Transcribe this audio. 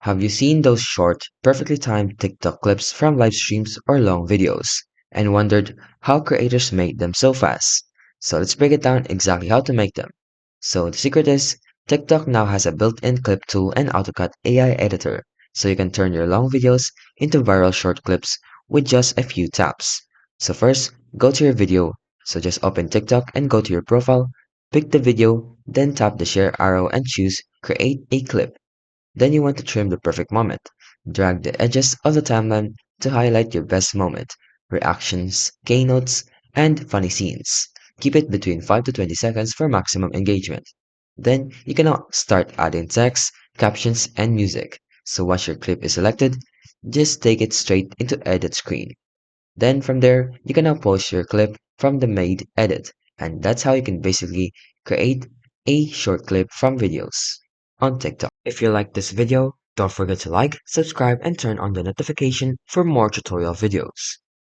Have you seen those short, perfectly timed TikTok clips from live streams or long videos and wondered how creators made them so fast? So let's break it down exactly how to make them. So the secret is TikTok now has a built-in clip tool and AutoCut AI editor, so you can turn your long videos into viral short clips with just a few taps. So first, go to your video. So just open TikTok and go to your profile, pick the video, then tap the share arrow and choose create a clip. Then you want to trim the perfect moment. Drag the edges of the timeline to highlight your best moment, reactions, keynotes, and funny scenes. Keep it between 5 to 20 seconds for maximum engagement. Then you can now start adding text, captions, and music. So once your clip is selected, just take it straight into edit screen. Then from there, you can now post your clip from the made edit. And that's how you can basically create a short clip from videos on TikTok. If you like this video, don't forget to like, subscribe, and turn on the notification for more tutorial videos.